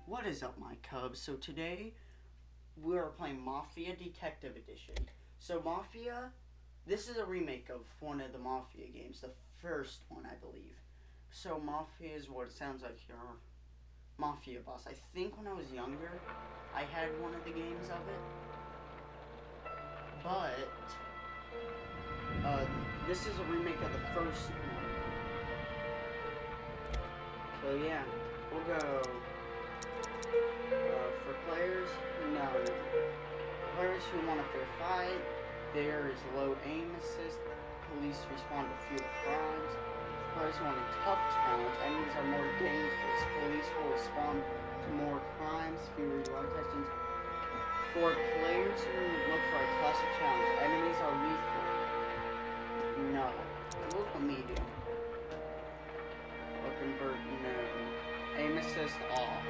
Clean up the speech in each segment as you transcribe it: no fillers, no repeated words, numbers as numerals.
What is up, my cubs? So today we are playing Mafia Detective Edition. So Mafia, this is a remake of one of the Mafia games, the first one, I believe. So Mafia is what it sounds like your Mafia boss. I think when I was younger, I had one of the games of it, but this is a remake of the first one. So yeah, we'll go. For players, no. Players who want a fair fight, there is low aim assist. Police respond to fewer crimes. Players who want a tough challenge, enemies are more dangerous. Police will respond to more crimes, fewer reload sessions. For players who look for a classic challenge, enemies are lethal. No. Look a medium. Or convert no. Aim assist off.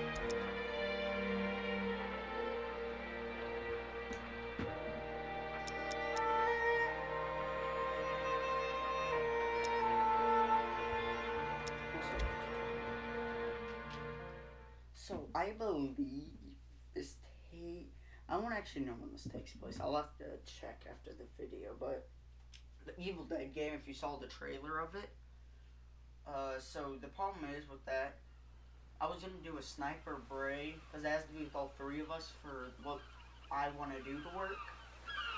So I believe this I won't actually know when this takes place. I'll have to check after the video, but the Evil Dead game, if you saw the trailer of it, so the problem is with that, I was gonna do a sniper braid, because it has to be with all three of us for what I want to do to work,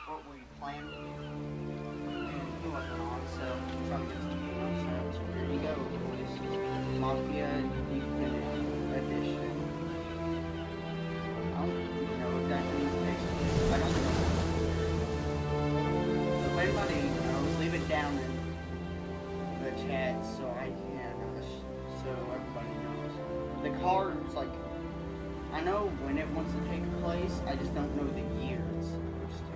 what we plan to do, and he wasn't on, so I'm trying to get some game on, so here you go, boys. Mafia Definitive Edition. I don't know what that means. I don't know. So if anybody knows, leave it down in the chat so I can, so everybody knows. The cards, like, I know when it wants to take place, I just don't know the year it's supposed to.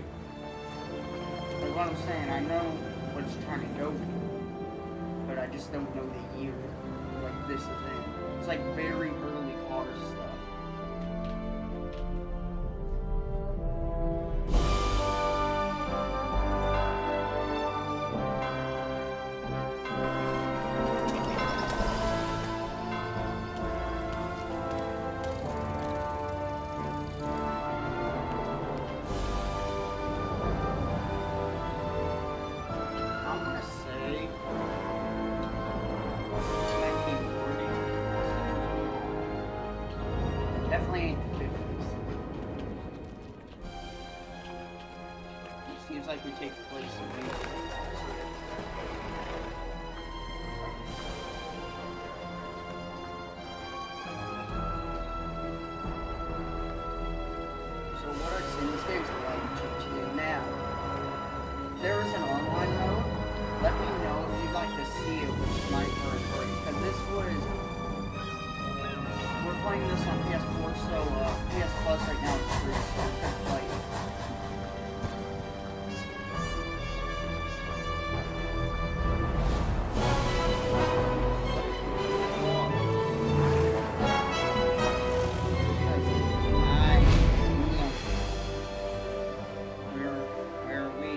Like what I'm saying, I know what it's trying to go for, but I just don't know the year. Like this is in. It's like very early car stuff. Definitely ain't the 50s. It seems like we take place in So what are these games like to you now? There is an online mode. Let me know if you'd like to see it with Sniper and Braid, because this was. We're playing this on PS4, so PS Plus right now is free, so I'm gonna play it. Where are we?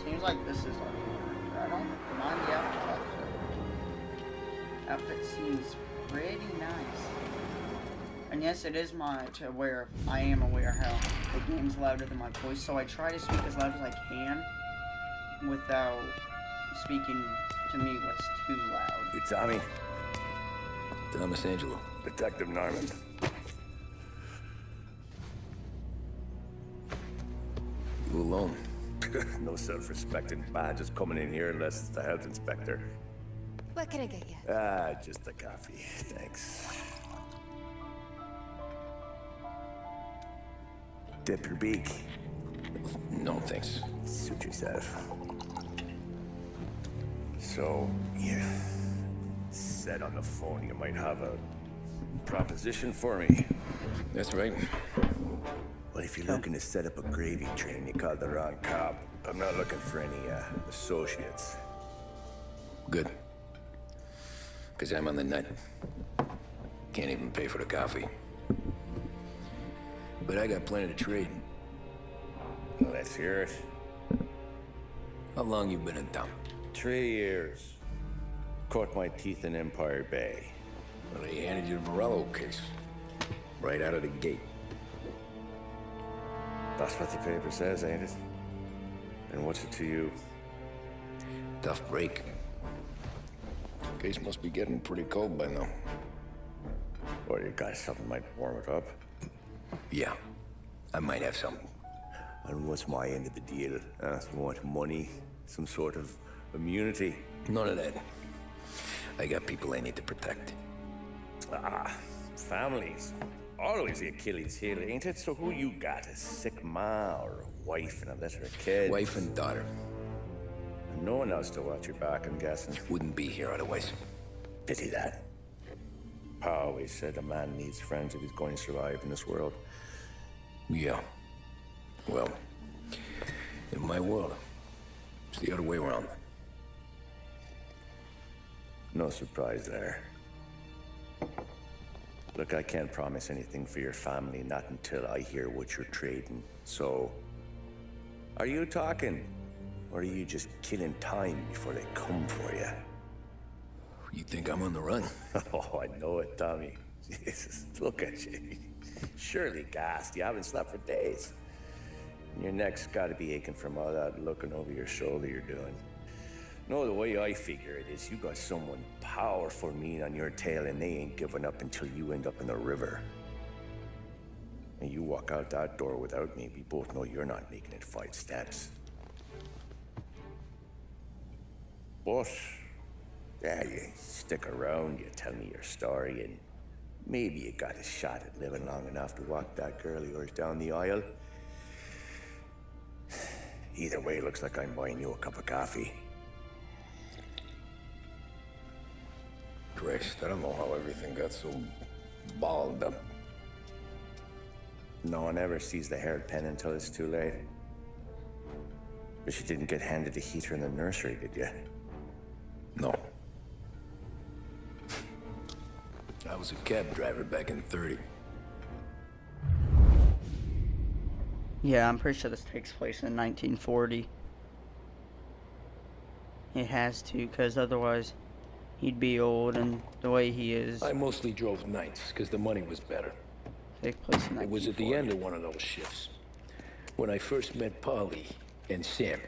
Seems like this is our character. I don't mind the outfit. Outfit seems pretty nice. And yes, it is I am aware how the game's louder than my voice, so I try to speak as loud as I can without speaking to me what's too loud. Hey, Tommy. Thomas Angelo. Detective Norman. You alone? No self-respecting badges coming in here unless it's the health inspector. What can I get you? Ah, just a coffee. Thanks. Dip your beak. No, thanks. Suit yourself. So, you said on the phone you might have a proposition for me. That's right. Well, if you're looking to set up a gravy train, you called the wrong cop. I'm not looking for any, associates. Good. Because I'm on the nut. Can't even pay for the coffee. But I got plenty to trade. Well, let's hear it. How long you been in town? 3 years. Caught my teeth in Empire Bay. Well, they handed you the Morello case. Right out of the gate. That's what the paper says, ain't it? And what's it to you? Tough break. Case must be getting pretty cold by now. Or you got something might warm it up? Yeah, I might have something. And what's my end of the deal? You want money? Some sort of immunity? None of that. I got people I need to protect. Families. Always the Achilles heel, ain't it? So who you got? A sick ma or a wife and a litter of kids? Wife and daughter. And no one else to watch your back, I'm guessing. Wouldn't be here otherwise. Pity that. Pa always said a man needs friends if he's going to survive in this world. Yeah. Well, in my world, it's the other way around. No surprise there. Look, I can't promise anything for your family, not until I hear what you're trading. So, are you talking? Or are you just killing time before they come for you? You think I'm on the run? Oh, I know it, Tommy. Jesus, look at you. Surely gassed. You haven't slept for days. And your neck's gotta be aching from all that looking over your shoulder you're doing. No, the way I figure it is you got someone powerful mean on your tail and they ain't giving up until you end up in the river. And you walk out that door without me, we both know you're not making it 5 steps. But, yeah, you stick around, you tell me your story, and maybe you got a shot at living long enough to walk that girl of yours down the aisle. Either way, looks like I'm buying you a cup of coffee. Christ, I don't know how everything got so balled up. No one ever sees the haired pen until it's too late. But you didn't get handed a heater in the nursery, did you? No. I was a cab driver back in '30. Yeah, I'm pretty sure this takes place in 1940. It has to, because otherwise he'd be old, and the way he is. I mostly drove nights, because the money was better. Take place in 1940. It was at the end of one of those shifts, when I first met Polly and Sam.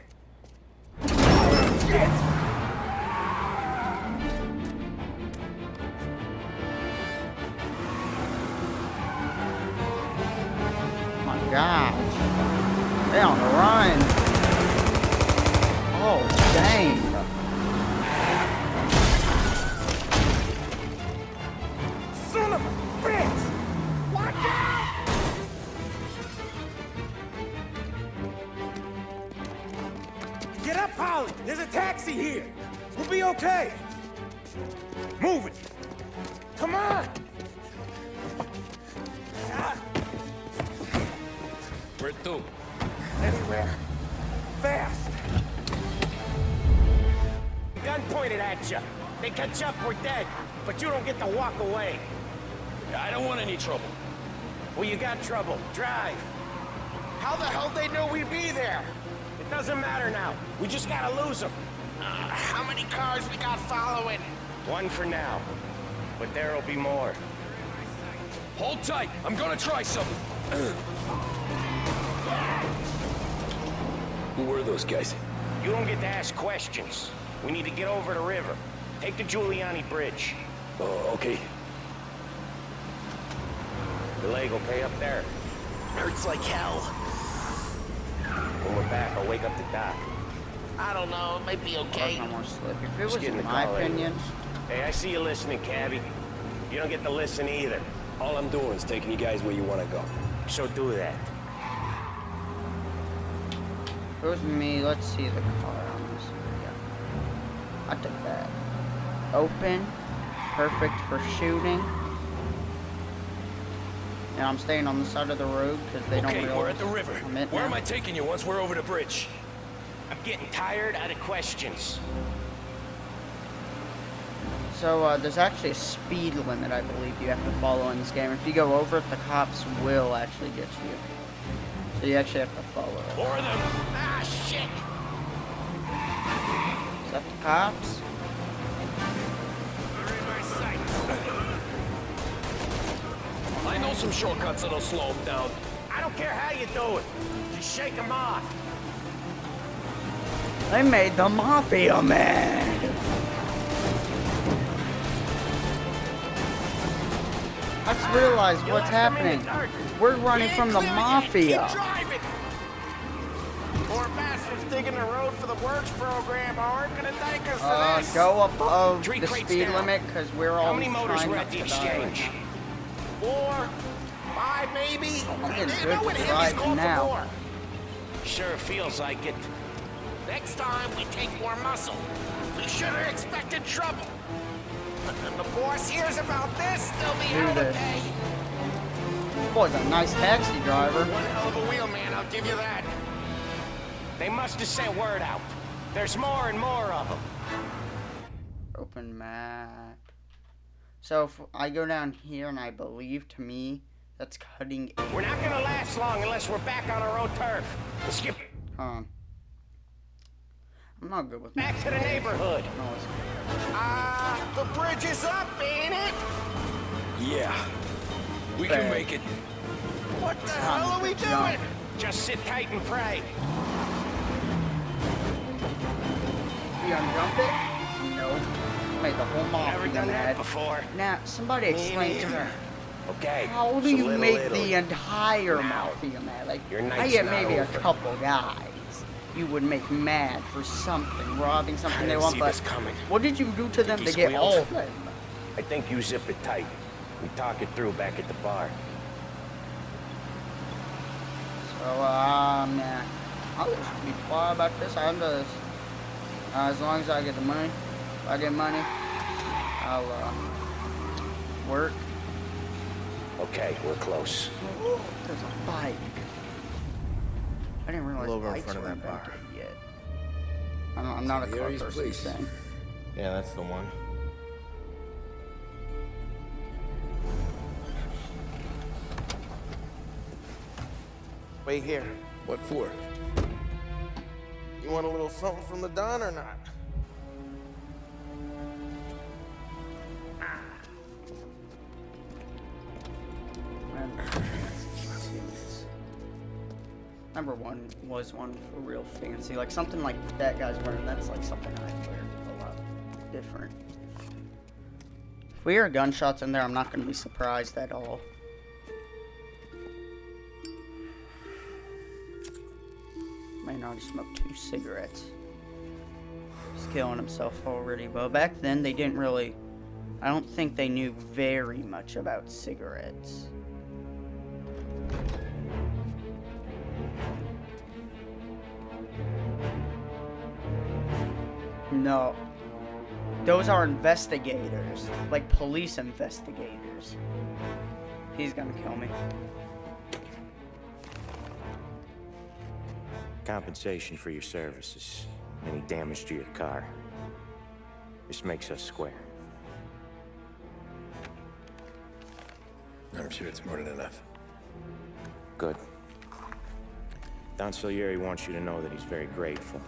My God. They're on the run. Oh, dang. Son of a bitch! Watch out! Get up, Polly! There's a taxi here! We'll be okay! Move it! Come on! Where to? Anywhere. Fast! Gun pointed at you. They catch up, we're dead. But you don't get to walk away. I don't want any trouble. Well, you got trouble. Drive. How the hell they knew we'd be there? It doesn't matter now. We just gotta lose them. How many cars we got following? One for now. But there'll be more. Hold tight. I'm gonna try something. Who were those guys? You don't get to ask questions. We need to get over the river. Take the Giuliani Bridge. Oh, okay. The leg will pay up there. Hurts like hell. When we're back, I'll wake up the doc. I don't know, it might be okay. No more slip. If it Just was get in the my car opinion, Hey, I see you listening, cabbie. You don't get to listen either. All I'm doing is taking you guys where you want to go. So do that. goes me, let's see the car on this video. I took that. Open. Perfect for shooting. And I'm staying on the side of the road because they don't Okay, realize we're at the river. Where am I taking you once we're over the bridge? I'm getting tired out of questions. So, there's actually a speed limit, I believe, you have to follow in this game. If you go over it, the cops will actually get you. So you actually have to follow it. More of them. Ah, shit. Is that the cops? They're in my sight. I know some shortcuts that'll slow them down. I don't care how you do it. Just shake them off. They made the mafia man. Let's realize what's happening. We're running from the mafia. Keep driving. Poor bastards digging the road for the works program aren't gonna thank us for this. Go above Three the crates speed down. limit because we're all How many motors trying were not at the to die right exchange? now. 4, 5 maybe? I'm getting They good know what for Henry's driving called for now. more. Sure feels like it. Next time, we take more muscle. We should have expected trouble. And the boss hears about this, they'll be Do out of this. pay. Boy's a nice taxi driver. One hell of a wheelman, I'll give you that. They must have sent word out. There's more and more of them. Open map. So if I go down here, and I believe to me that's cutting. We're not gonna last long unless we're back on our own turf. Let's get Hold on. I'm not good with back to the neighborhood. No, it's The bridge is up, ain't it? Yeah. We can make it. What the time hell are to we jump. doing? Just sit tight and pray. You gonna jump it? Nope. Made the whole Never mafia done that mad. before. Now, somebody explain to me. Okay. How do it's a you little make Italy. the entire Now, mafia mad? Like, your I night's get not maybe a over. couple guys you would make mad for something, robbing something I they didn't want, see but this coming. what did you do to them he to get all squealed? of them? I think you zip it tight. We talk it through back at the bar. So, yeah. I'll just be quiet about this. I'm just, as long as I get the money. If I get money, I'll, work. Okay, we're close. Oh, there's a bike. I didn't realize Over in bikes front of were that bar. invented yet. I'm not a car Gary's person, place. so. Yeah, that's the one. Wait here. What for? You want a little something from the Don or not? Number one was one for real fancy, like something like that guy's wearing. That's like something I wear, a lot different. If we hear gunshots in there, I'm not going to be surprised at all. Might already smoked 2 cigarettes. He's killing himself already, but back then they didn't really. I don't think they knew very much about cigarettes. No. Those are investigators. Like police investigators. He's gonna kill me. Compensation for your services. Any damage to your car. This makes us square. I'm sure it's more than enough. Good. Don Salieri wants you to know that he's very grateful.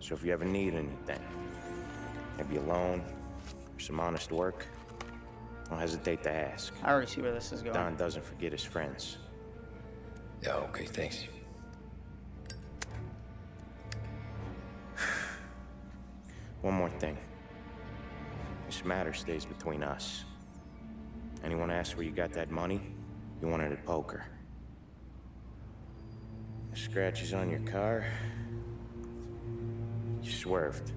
So if you ever need anything, maybe a loan or some honest work, don't hesitate to ask. I already see where this is going. Don doesn't forget his friends. Yeah, okay, thanks. One more thing. This matter stays between us. Anyone asks where you got that money, you won it at poker. The scratches on your car, you swerved.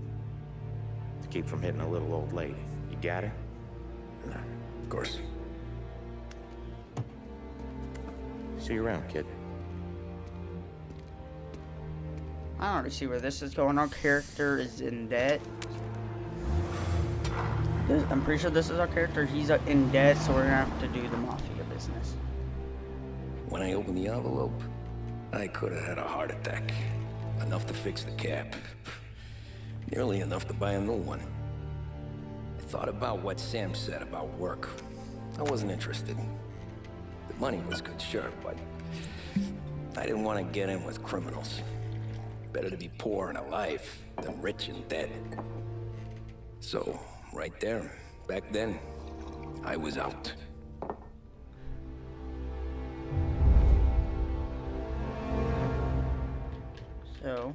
To keep from hitting a little old lady. You got it? Nah, of course. See you around, kid. I already see where this is going. Our character is in debt. I'm pretty sure this is our character. He's in debt, so we're gonna have to do the mafia business. When I opened the envelope, I could have had a heart attack. Enough to fix the cap. Nearly enough to buy a new one. I thought about what Sam said about work. I wasn't interested. The money was good, sure, but I didn't want to get in with criminals. Better to be poor and alive than rich and dead. So, right there, back then, I was out. So,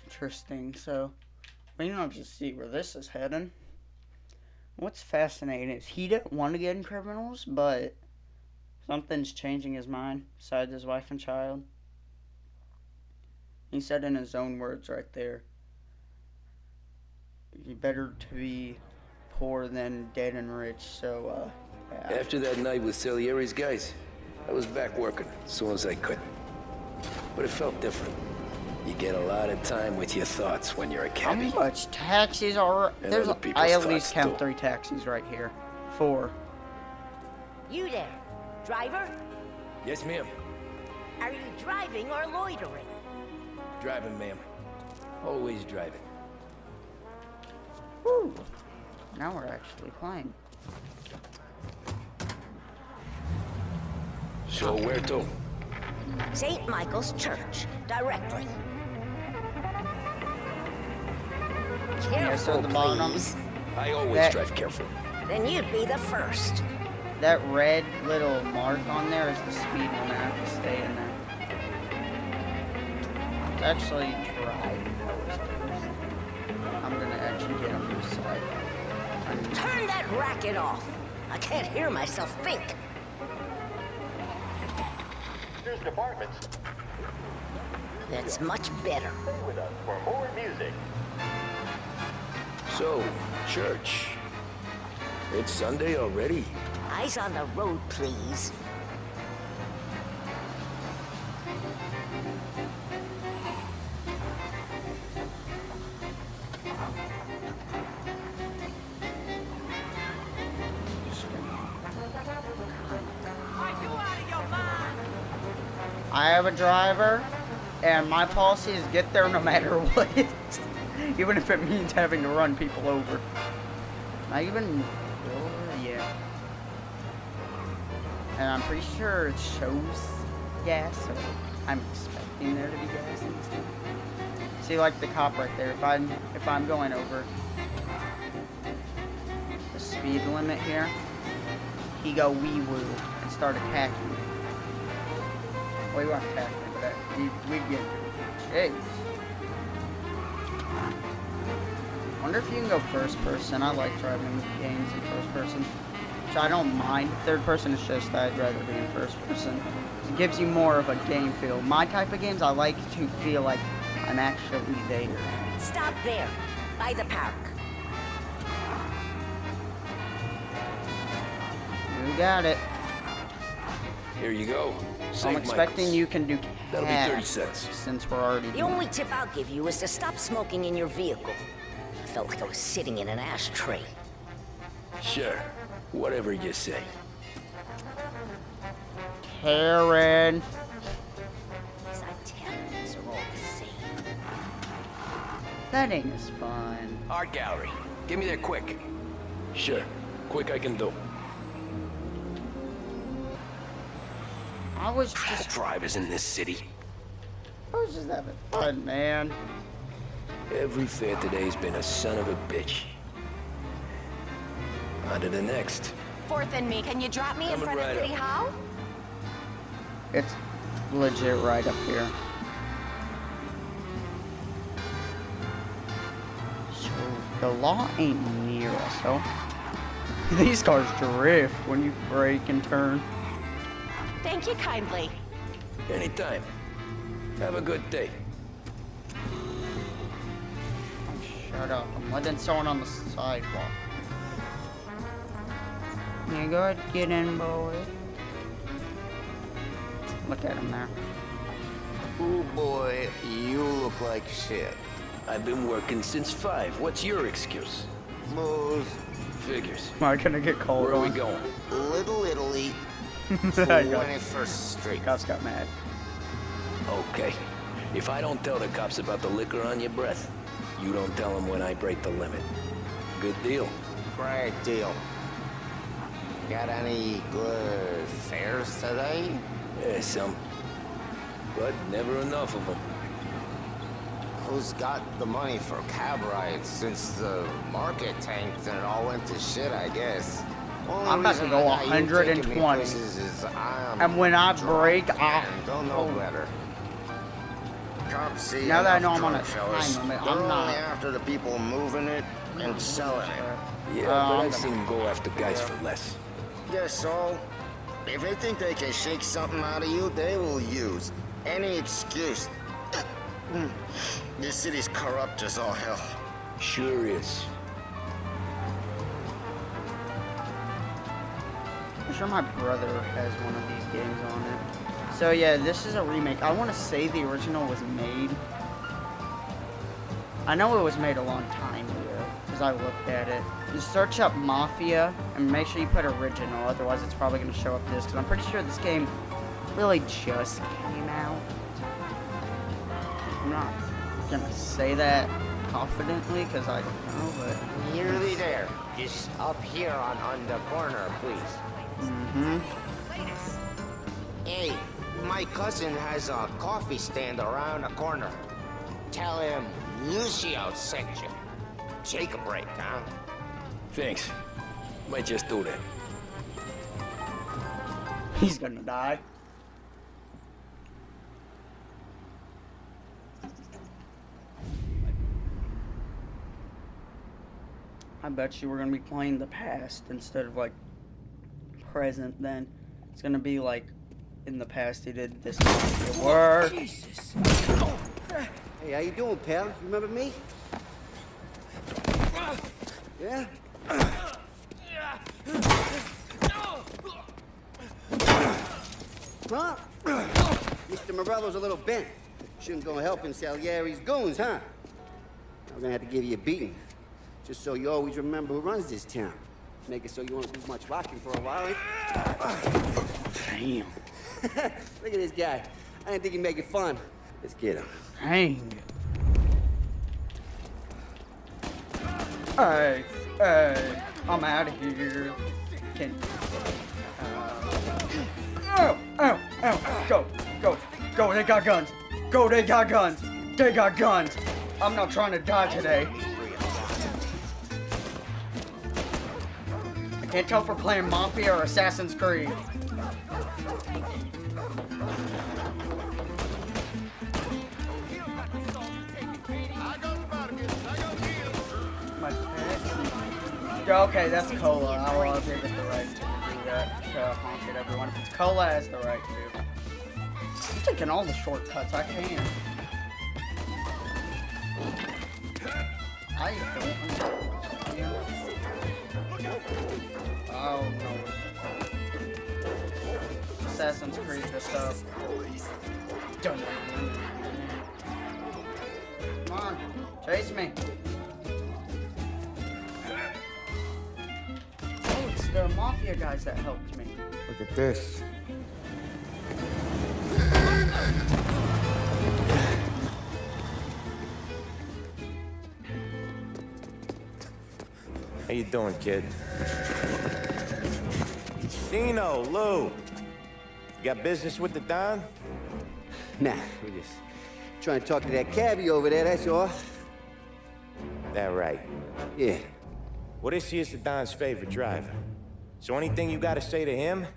interesting. So, we don't just see where this is heading. What's fascinating is he didn't want to get in criminals, but something's changing his mind besides his wife and child. He said in his own words right there, "You better to be poor than dead and rich." So, yeah. After that night with Salieri's guys, I was back working as soon as I could. But it felt different. You get a lot of time with your thoughts when you're a How cabbie. much taxis are there's? other people's I at least thoughts, count too. 3 taxis right here. 4. You there, driver? Yes, ma'am. Are you driving or loitering? Driving, ma'am. Always driving. Woo! Now we're actually playing. So where to? St. Michael's Church, directly. Yes, Careful, at the bottom. please. I always That- drive careful. Then you'd be the first. That red little mark on there is the speed limit. I have to stay in there. It's actually drive. I'm gonna actually get on this side. Turn that racket off. I can't hear myself think. Here's departments. That's much better. Stay with us for more music. So, church. It's Sunday already? Eyes on the road, please. I have a driver, and my policy is get there no matter what. Even if it means having to run people over. Not even over, yeah. And I'm pretty sure it shows gas, so I'm expecting there to be gas in this thing. See, like the cop right there. If I'm going over the speed limit here, he go wee woo and start attacking me. Well, he won't attack me, but we'd get chase. Wonder if you can go first person. I like driving games in first person. Which I don't mind. Third person is just I'd rather be in first person. It gives you more of a game feel. My type of games, I like to feel like I'm actually there. Stop there, by the park. You got it. Here you go. I'm St. expecting Michael's. you can do That'll be 30 cash cents. since we're already The doing only tip I'll give you is to stop smoking in your vehicle. I felt like I was sitting in an ashtray. Sure. Whatever you say. Karen. These Italians are all the same. That ain't as fun. Art gallery. Get me there quick. Sure. Quick I can do. I was just Drivers in this city. having fun, man. Every fair today's been a son of a bitch. On to the next. Fourth and me. Can you drop me in Coming front of right City up. Hall? It's legit right up here. So the law ain't near us, so these cars drift when you brake and turn. Thank you kindly. Anytime. Have a good day. Shut up. I'm letting someone on the sidewalk. Yeah, go ahead, get in, boy. Look at him there. Oh boy, you look like shit. I've been working since 5. What's your excuse? Booze. Figures. Am I gonna get called Where are we on? going? Little Italy. I got- 21st Street. Gus got mad. Okay. If I don't tell the cops about the liquor on your breath, you don't tell them when I break the limit. Good deal. Great deal. Got any good fares today? Yeah, some. But never enough of them. Who's got the money for cab rides since the market tanked and it all went to shit, I guess? Only I'm about to reason go I got you taking me 120. places is I'm And when I drunk break, I... and don't know better. Cops see Now that I know enough I'm on a drunk fellas, time limit, they're I'm only not... after the people moving it and selling it. Yeah, but I've seen them go after guys for less. Guess so. If they think they can shake something out of you, they will use any excuse. This city's corrupt as all hell. Sure is. I'm sure my brother has one of these games on it. So yeah, this is a remake. I want to say the original was made. I know it was made a long time ago, because I looked at it. You search up Mafia, and make sure you put original, otherwise it's probably going to show up this, because I'm pretty sure this game really just came out. I'm not going to say that confidently, because I don't know, but... Nearly there. Just up here on the corner, please. Mm-hmm. Hey, my cousin has a coffee stand around the corner. Tell him Lucio sent you. Take a break, huh? Thanks. Might just do that. He's gonna die. I bet you we're gonna be playing the past instead of like present then. It's gonna be like in the past he did this work. Jesus. Hey, how you doing, pal? You remember me? Yeah? Huh? Mr. Morello's a little bent. Shouldn't go helping Salieri's goons, huh? I'm gonna have to give you a beating. Just so you always remember who runs this town. Make it so you won't do much walking for a while, eh? Damn. Look at this guy. I didn't think he'd make it fun. Let's get him. Dang. Hey, hey, I'm out of here. Can oh, oh, oh, go, go, go, they got guns. Go, they got guns. They got guns. I'm not trying to die today. I can't tell if we're playing Mafia or Assassin's Creed. My taxi. Okay, that's Cola. I'll give it the right to do that. To honk at everyone. If it's Cola, it has the right to. I'm taking all the shortcuts I can. I don't. Oh no. Assassin's Creed this up. Dun. Come on, chase me. Oh, it's the Mafia guys that helped me. Look at this. How you doing, kid? Dino, Lou. You got business with the Don? Nah, we're just trying to talk to that cabbie over there, that's all. That right. Yeah. Well, this here's the Don's favorite driver. So anything you gotta say to him,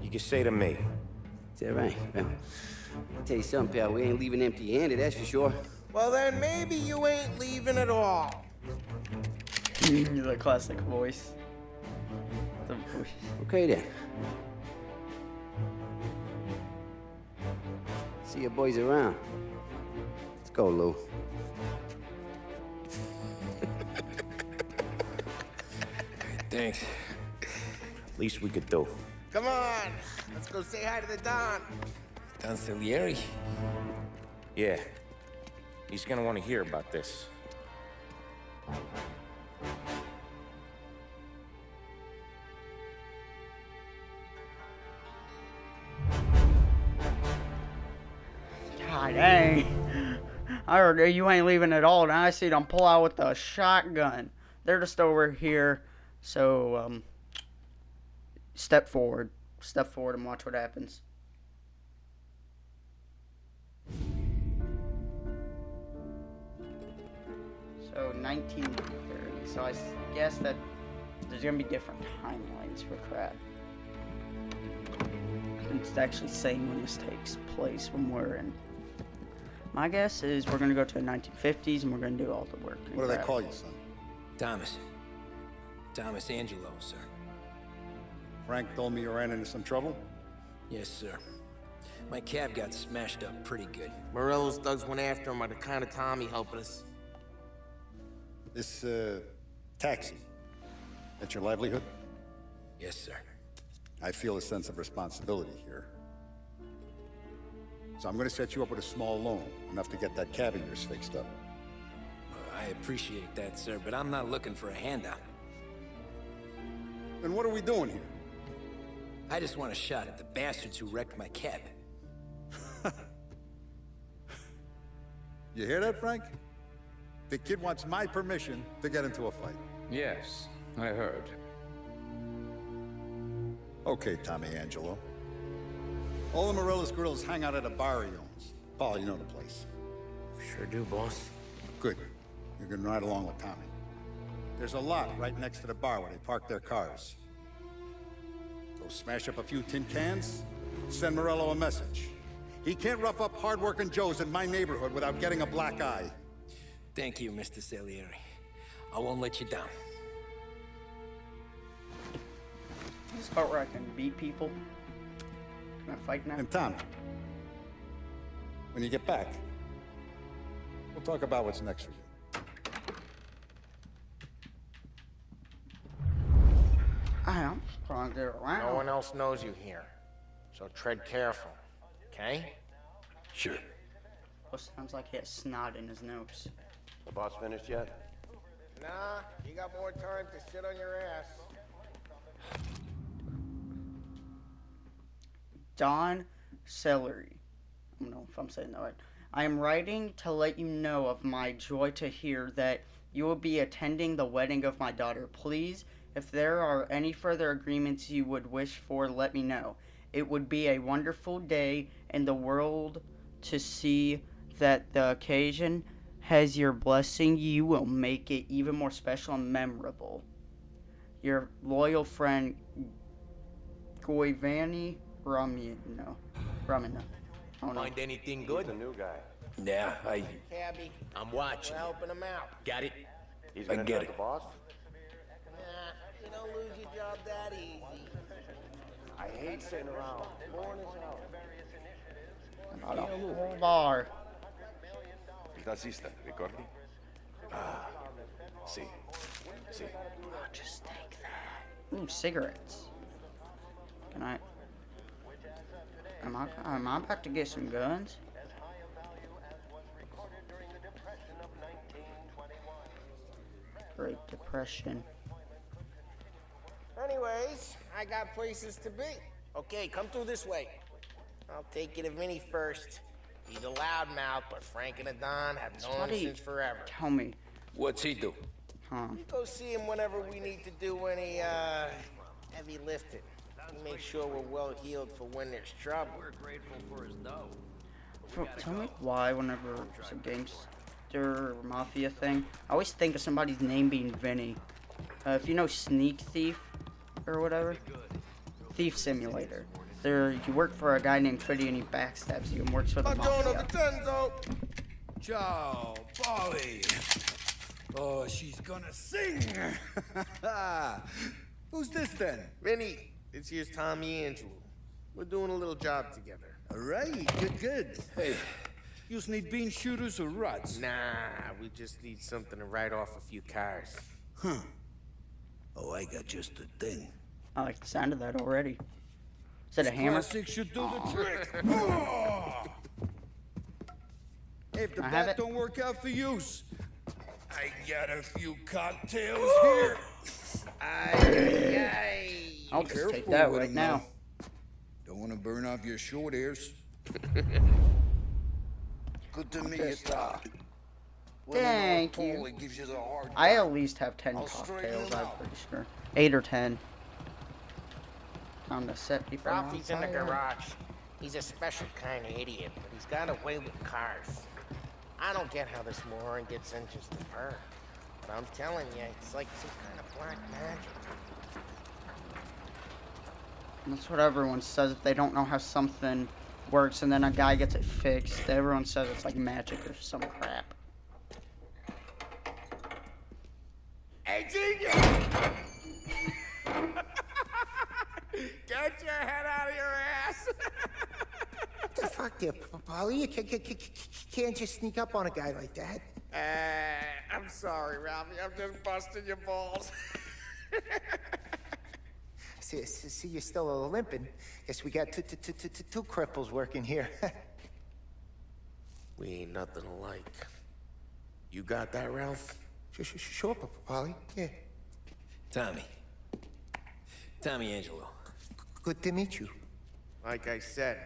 you can say to me. Is that right? Well, I'll tell you something, pal. We ain't leaving empty-handed, that's for sure. Well, then maybe you ain't leaving at all. The classic voice. The voice. Okay, then. See your boys around. Let's go, Lou. Thanks. Least we could do. Come on, let's go say hi to the Don. Don Salieri? Yeah. He's gonna want to hear about this. God dang. I heard you ain't leaving at all. Now I see them pull out with a shotgun. They're just over here. So, step forward. Step forward and watch what happens. So, 1930. So I guess that there's going to be different timelines for crap. It's actually saying when this takes place, when we're in. My guess is we're going to go to the 1950s and we're going to do all the work. What do they call you, son? Thomas. Thomas Angelo, sir. Frank told me you ran into some trouble? Yes, sir. My cab got smashed up pretty good. Morello's thugs went after him on the kind of Tommy helping us. This, taxi, that's your livelihood? Yes, sir. I feel a sense of responsibility here. So I'm gonna set you up with a small loan, enough to get that cab of yours fixed up. I appreciate that, sir, but I'm not looking for a handout. Then what are we doing here? I just want a shot at the bastards who wrecked my cab. You hear that, Frank? The kid wants my permission to get into a fight. Yes, I heard. Okay, Tommy Angelo. All the Morello's girls hang out at a bar he owns. Paul, you know the place. Sure do, boss. Good. You can ride along with Tommy. There's a lot right next to the bar where they park their cars. Go smash up a few tin cans, send Morello a message. He can't rough up hard-working Joes in my neighborhood without getting a black eye. Thank you, Mr. Salieri. I won't let you down. This part where I can beat people. Can I fight now? And Tommy, when you get back, we'll talk about what's next for you. I'm just trying to get around. No one else knows you here, so tread careful, okay? Sure. Oh, sounds like he has snot in his nose. The boss finished yet? Nah, you got more time to sit on your ass. Don Celery. I don't know if I'm saying that right. I am writing to let you know of my joy to hear that you will be attending the wedding of my daughter. Please, if there are any further agreements you would wish for, let me know. It would be a wonderful day in the world to see that the occasion has your blessing. You will make it even more special and memorable. Your loyal friend, Goivani Ramino. Find anything good? The new guy. Yeah, Cabby, I'm watching. we're helping him out. Got it? He's I gonna get tell it. the boss? Nah, you don't lose your job that easy. I hate sitting around. Boring as hell. Not a whole bar. Il tassista, ricordi? See. Oh, just take that. Ooh, cigarettes. Can I? Am I about to get some guns? Great Depression. Anyways, I got places to be. Okay, come through this way. I'll take you to Vinny first. He's a loudmouth, but Frank and the Don have known him since forever. Tell me. What's he do? Huh? We go see him whenever we need to do any, heavy lifting. We make sure we're well healed for when there's trouble. We're grateful for his dough. Tell me why whenever it's a gangster or mafia thing, I always think of somebody's name being Vinny. If you know Sneak Thief or whatever, Thief Simulator. You work for a guy named Freddy and he backstabs you and works for the mafia. Ciao, Polly. Oh, she's gonna sing. Who's this then? Vinny, this here's Tommy Angelo. We're doing a little job together. All right, good. Hey, you need bean shooters or rods? Nah, we just need something to write off a few cars. Huh. Oh, I got just the thing. I like the sound of that already. Is it a hammer? Classic should do the trick. If the I have bat it. don't work out for use, I got a few cocktails here. I'll just take Careful that with right 'em, now. Don't want to burn off your short hairs. Good to meet you, Todd. Thank you. Gives you the hard I at least have 10 I'll straighten cocktails, him I'm out. pretty sure. 8 or 10. Time to set people on Ralphie's in the fire. garage. He's a special kind of idiot, but he's got a way with cars. I don't get how this moron gets engines to purr. But I'm telling you, it's like some kind of black magic. That's what everyone says if they don't know how something works and then a guy gets it fixed. Everyone says it's like magic or some crap. Hey, genius! Get your head out of your ass! What the fuck there, Polly? You can't just sneak up on a guy like that. I'm sorry, Ralphie. I'm just busting your balls. See, you're still limping. Guess we got two cripples working here. We ain't nothing alike. You got that, Ralph? Sure, Polly. Yeah. Tommy Angelo. Good to meet you. Like I said,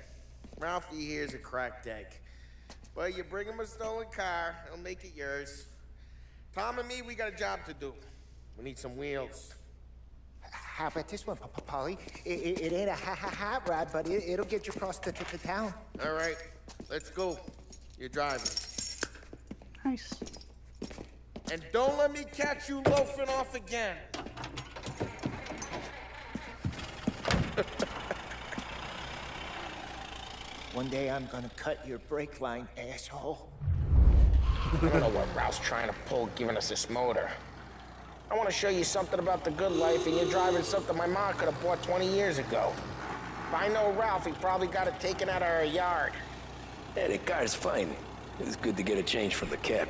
Ralphie here's a cracked egg. Well, you bring him a stolen car, he'll make it yours. Tom and me, we got a job to do. We need some wheels. How about this one, Polly? It ain't a hot rod, but it'll get you across to town. All right, let's go. You're driving. Nice. And don't let me catch you loafing off again. One day I'm gonna cut your brake line, asshole. I don't know what Ralph's trying to pull giving us this motor. I want to show you something about the good life, and you're driving something my mom could have bought 20 years ago. If I know Ralph, he probably got it taken out of our yard. Yeah, the car's fine. It's good to get a change from the cab.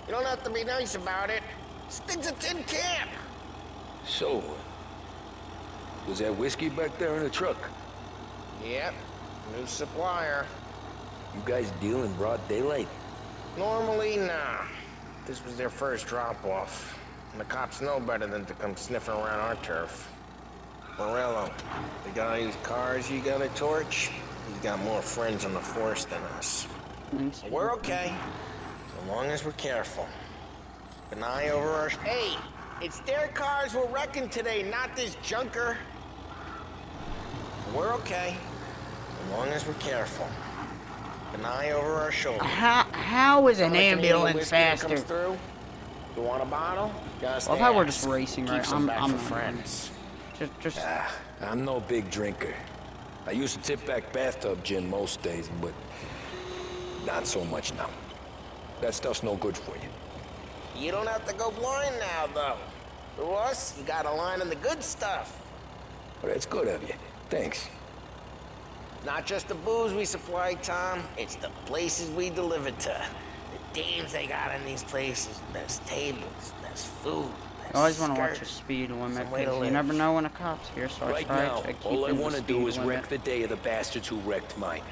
You don't have to be nice about it. This thing's a tin can. So, was that whiskey back there in the truck? Yep, new supplier. You guys deal in broad daylight? Normally, nah. This was their first drop-off. And the cops know better than to come sniffing around our turf. Morello, the guy whose cars you got a torch, he's got more friends on the force than us. We're okay, so long as we're careful. Keep an eye over our... Hey, it's their cars we're wrecking today, not this junker. We're okay, as long as we're careful. Keep an eye over our shoulder. How is an Somebody can handle ambulance whiskey that faster? comes through. You want a bottle? Just Well, if I were ask. just racing, Keep right? some back I'm for not- friends. Just I'm no big drinker. I used to tip back bathtub gin most days, but not so much now. That stuff's no good for you. You don't have to go blind now, though. To us, you got a line in the good stuff. Well, that's good of you. Thanks. Not just the booze we supply, Tom. It's the places we deliver to. The dames they got in these places. Best tables, best food. I always want to watch a speed limit Some way to because you live. never know when a cop's here, so Right I now, try to keep all I in the want to speed do is limit. wreck the day of the bastards who wrecked mine.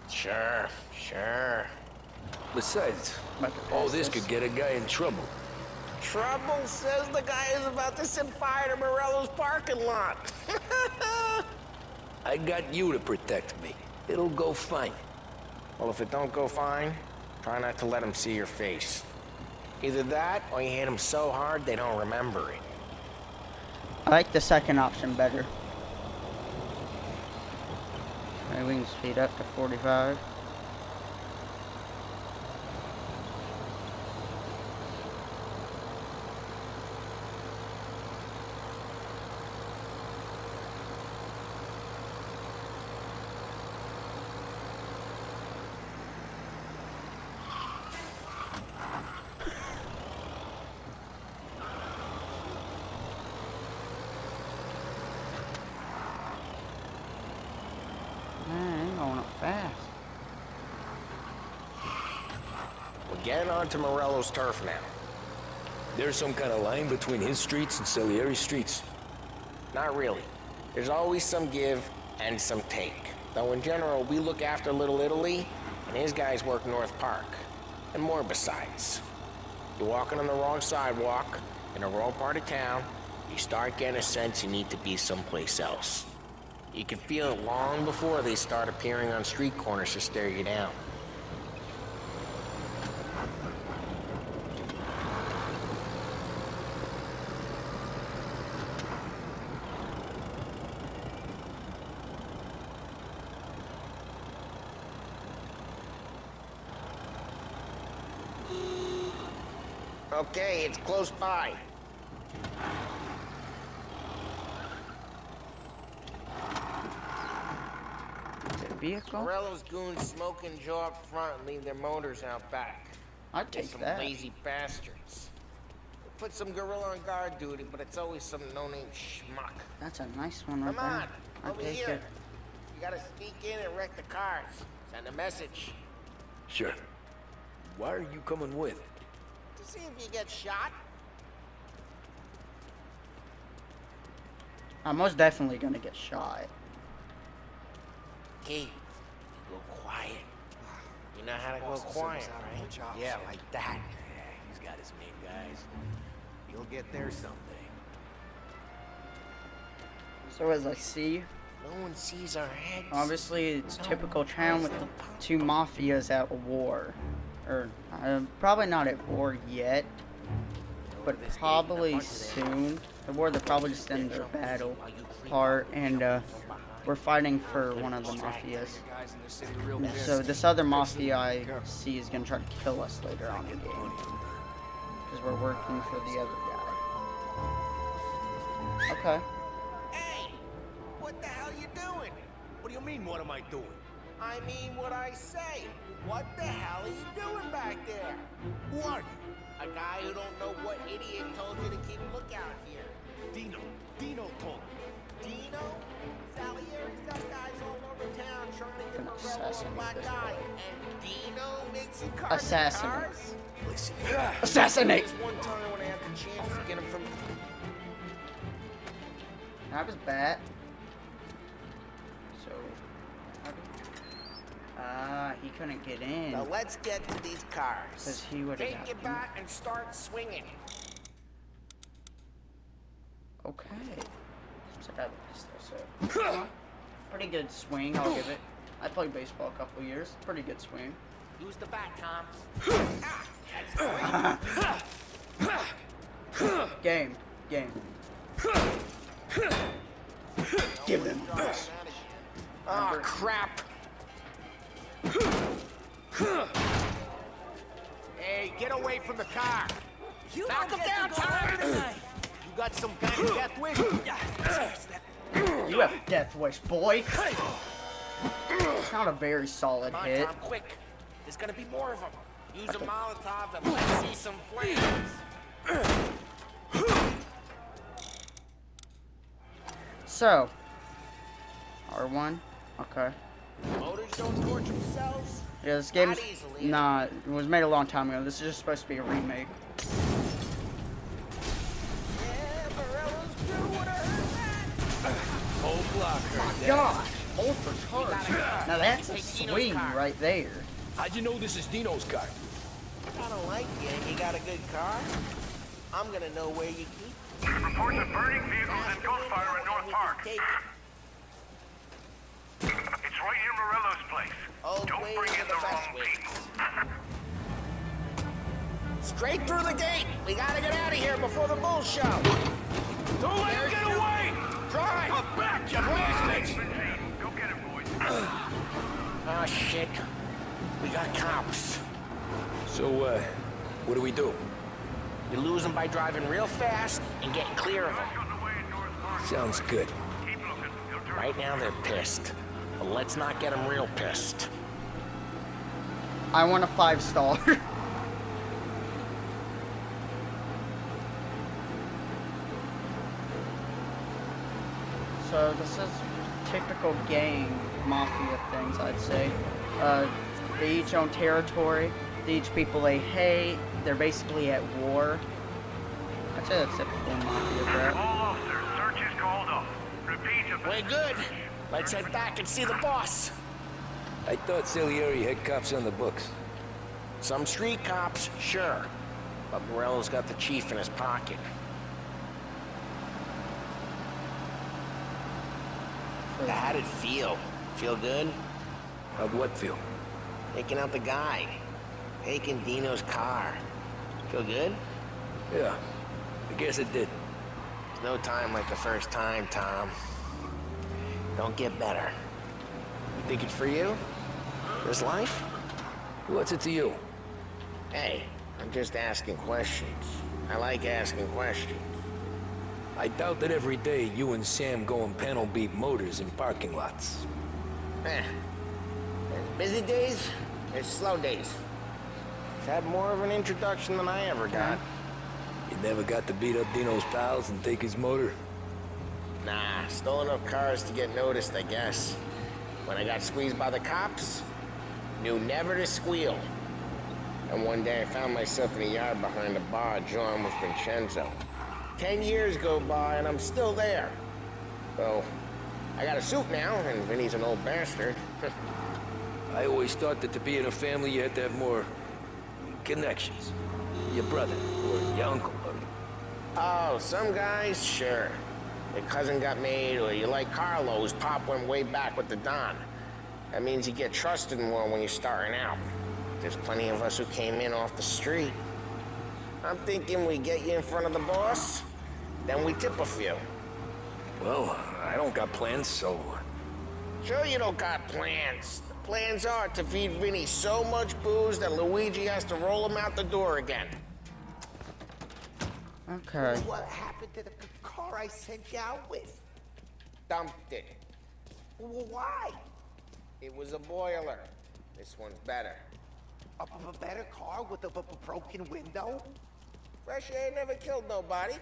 Sure, sure. Besides, But all this could get a guy in trouble. Trouble says the guy is about to set fire to Morello's parking lot. I got you to protect me. It'll go fine. Well, if it don't go fine, try not to let him see your face. Either that, or you hit him so hard they don't remember it. I like the second option better. Okay, we can speed up to 45. Man, going up fast. We're getting onto Morello's turf now. There's some kind of line between his streets and Salieri's streets. Not really. There's always some give, and some take. Though in general, we look after Little Italy, and his guys work North Park. And more besides. You're walking on the wrong sidewalk, in the wrong part of town, you start getting a sense you need to be someplace else. You can feel it long before they start appearing on street corners to stare you down. Okay, it's close by. Is it a vehicle? Morello's goons smoke and jaw up front and leave their motors out back. I'd take some that. Lazy bastards. They put some gorilla on guard duty, but it's always some no-name schmuck. That's a nice one right Come on, there. I'd over take here. it. You gotta sneak in and wreck the cars. Send a message. Sure. Why are you coming with? To see if you get shot. I'm most definitely gonna get shot. Key, you go quiet. You know how to go quiet, right? Yeah, like that. Yeah, he's got his main guys. You'll get there someday. So as I see, No one sees our heads. obviously it's typical town with the two mafias at war. Or probably not at war yet, but probably soon. The war, they're probably just in their battle part, and we're fighting for one of the mafias. So this other mafia I see is gonna try to kill us later on in the game, because we're working for the other guy. Okay. Hey! What the hell you doing? What do you mean, what am I doing? I mean what I say. What the hell are you doing back there? Who are you? A guy who don't know what idiot told you to keep a lookout here. Dino. Dino told me. Dino? Salieri's got guys all over town trying to get Gonna Morello a assassinate black this guy. boy. And Dino makes it cars. Assassinate. Cars? Listen. Assassinate! There's one time when I had the chance to get him from... That was bad. So, he couldn't get in. Now let's get to these cars. Because he would have Take got your in. bat and start swinging. Okay. So I have a pistol, so pretty good swing, I'll give it. I played baseball a couple years. Pretty good swing. Use the bat, Tom. Game. Give them this. Oh, crap. Hey, get away from the car. Knock him down, Tom. You got some kind of death wish? You have death wish, boy. Not a very solid Come on, hit. Tom, quick. There's gonna be more of them. Use a Molotov and let's see some flames. So, R1. Okay. Motors don't torch themselves. Yeah, this game Not easily. nah, it was made a long time ago. This is just supposed to be a remake. Yeah, Morello's crew would have heard that. Whole block heard that. Gosh, hold for charge. Now that's a swing right there. How'd you know this is Dino's car? I don't like you and you got a good car. I'm gonna know where you keep. Reports of burning vehicles and gunfire in North Park. Take It's right near Morello's place. Don't way bring to in the the best wrong ways. people. Straight through the gate. We gotta get out of here before the bull show. Don't let him get away! Drive. Come back, you bastards! Go get him, boys. Oh, shit. We got cops. So, what do we do? You lose them by driving real fast and getting clear of them. Sounds good. Right now they're pissed. But let's not get them real pissed. I want a 5-star. So this is typical gang mafia things, I'd say. They each own territory. They each people they hate. They're basically at war. I'd say that's typical mafia, All officers, search is called off. Repeat, We're good. Let's head back and see the boss. I thought Salieri had cops on the books. Some street cops, sure. But Morello's got the chief in his pocket. How'd it feel? Feel good? How'd what feel? Taking out the guy. Taking Dino's car. Feel good? Yeah, I guess it did. There's no time like the first time, Tom. Don't get better. You think it's for you? This life? What's it to you? Hey, I'm just asking questions. I like asking questions. I doubt that every day you and Sam go and panel beat motors in parking lots. There's busy days, there's slow days. It's had more of an introduction than I ever got. You never got to beat up Dino's pals and take his motor? Nah, stole enough cars to get noticed, I guess. When I got squeezed by the cops, knew never to squeal. And one day I found myself in a yard behind a bar drawn with Vincenzo. 10 years go by and I'm still there. So, I got a suit now, and Vinny's an old bastard. I always thought that to be in a family you had to have more connections. Your brother, or your uncle, or... Oh, some guys, sure. Your cousin got made, or you like Carlos, Pop went way back with the Don. That means you get trusted more when you're starting out. There's plenty of us who came in off the street. I'm thinking we get you in front of the boss, then we tip a few. Well, I don't got plans, so... Sure you don't got plans. The plans are to feed Vinny so much booze that Luigi has to roll him out the door again. Okay. What happened to the car I sent you out with? Dumped it. Well, why? It was a boiler. This one's better. A better car with a broken window? Fresh air never killed nobody.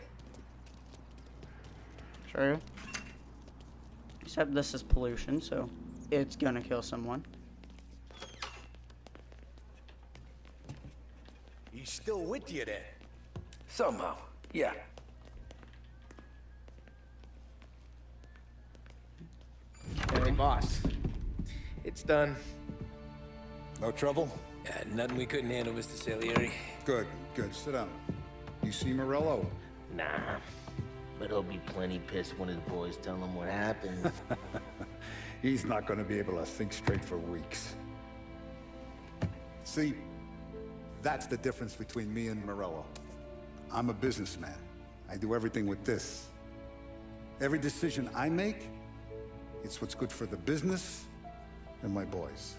True. Except this is pollution, so it's gonna kill someone. He's still with you then? Somehow, yeah. Hey, boss. It's done. No trouble? Nothing we couldn't handle, Mr. Salieri. Good, good. Sit down. You see Morello? Nah, but he'll be plenty pissed when his boys tell him what happened. He's not going to be able to think straight for weeks. See, that's the difference between me and Morello. I'm a businessman. I do everything with this. Every decision I make, it's what's good for the business and my boys.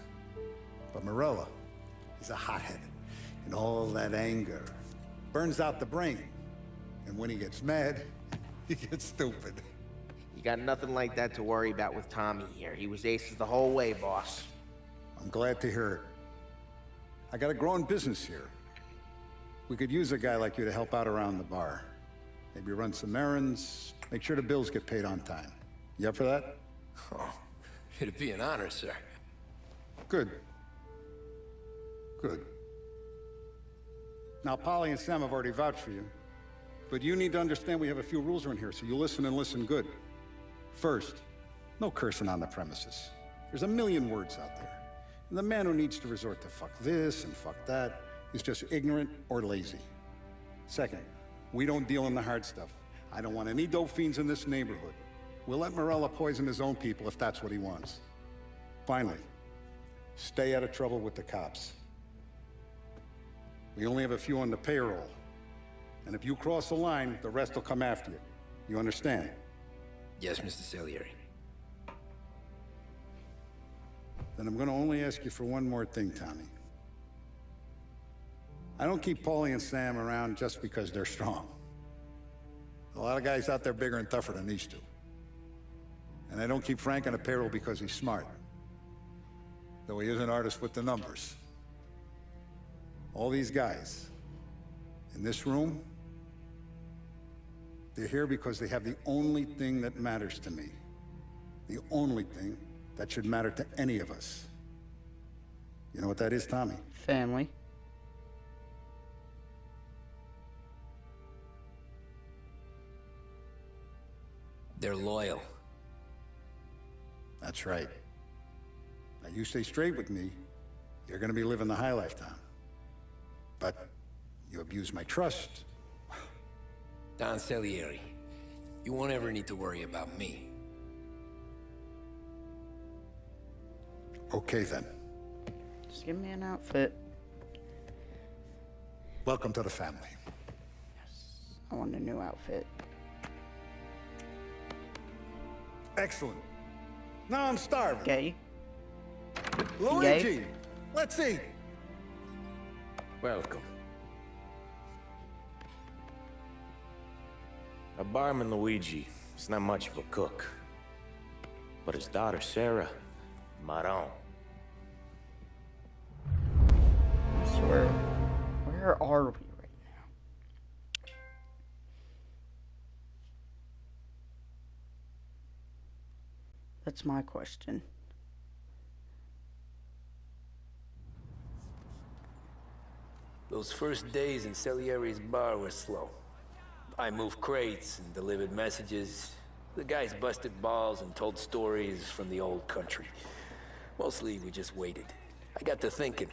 But Morello, he's a hothead. And all that anger burns out the brain. And when he gets mad, he gets stupid. You got nothing like that to worry about with Tommy here. He was aces the whole way, boss. I'm glad to hear it. I got a growing business here. We could use a guy like you to help out around the bar. Maybe run some errands, make sure the bills get paid on time. You up for that? Oh, it'd be an honor, sir. Good. Good. Now, Polly and Sam have already vouched for you. But you need to understand we have a few rules around here, so you listen and listen good. First, no cursing on the premises. There's a million words out there. And the man who needs to resort to fuck this and fuck that is just ignorant or lazy. Second, we don't deal in the hard stuff. I don't want any dope fiends in this neighborhood. We'll let Morello poison his own people if that's what he wants. Finally, stay out of trouble with the cops. We only have a few on the payroll. And if you cross the line, the rest will come after you. You understand? Yes, Mr. Salieri. Then I'm going to only ask you for one more thing, Tommy. I don't keep Paulie and Sam around just because they're strong. A lot of guys out there bigger and tougher than these two. And I don't keep Frank on a payroll because he's smart. Though he is an artist with the numbers. All these guys in this room, they're here because they have the only thing that matters to me. The only thing that should matter to any of us. You know what that is, Tommy? Family. They're loyal. That's right. Now you stay straight with me, you're gonna be living the high life, Tom. But you abuse my trust. Don Salieri, you won't ever need to worry about me. Okay then. Just give me an outfit. Welcome to the family. I want a new outfit. Excellent. Now I'm starving. Okay. Luigi, let's eat. Welcome. Our barman Luigi is not much of a cook. But his daughter Sarah, Maron. I swear, where are we right now? That's my question. Those first days in Salieri's bar were slow. I moved crates and delivered messages. The guys busted balls and told stories from the old country. Mostly, we just waited. I got to thinking,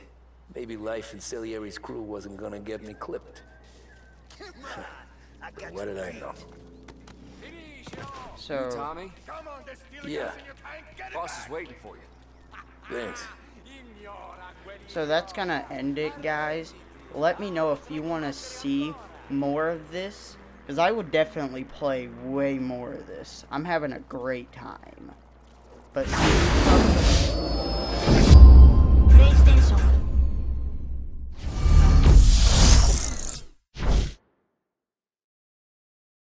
maybe life in Salieri's crew wasn't gonna get me clipped. But what did I know? So, Tommy? Yeah. Boss is waiting for you. Thanks. so that's gonna end it, guys. Let me know if you want to see more of this, because I would definitely play way more of this. I'm having a great time. But